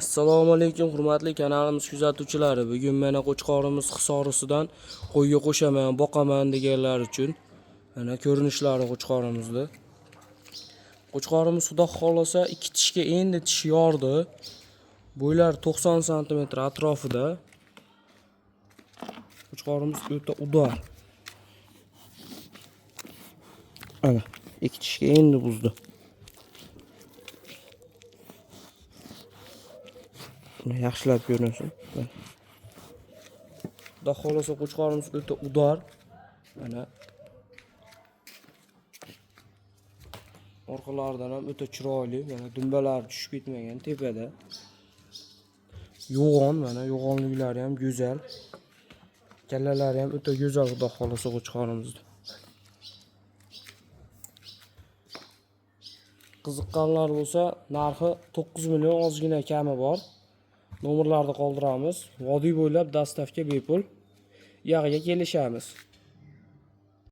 Assalomu alaykum hurmatli kanalimiz kuzatuvchilari. Bugun mana qo'chqorimiz hisorisidan qo'yga qo'shaman, boqaman deganlar uchun mana ko'rinishlari qo'chqorimizni. Qo'chqorimiz xudo xolasa 2 tishga endi tish yordi. Bo'ylari 90 sm atrofida. Qo'chqorimiz o'ta udor. Ana 2 tishga endi buzdi. Yaxshilab ko'rinsin. Xudo xolasa qo'chqorimiz o'ta udor. Mana orqalaridan ham o'ta chiroyli, mana dumbalar tushib ketmagan tepada. Yo'g'on, mana yo'g'onliklari ham go'zal. Kallalari ham o'ta go'zal xudo xolasa qo'chqorimizni. Qiziqqanlar bo'lsa, narxi 9 million ozgina kami bor. Nomerlarni qoldiramiz. Vodiy bo'ylab dastavka bepul. Yog'iga kelishamiz.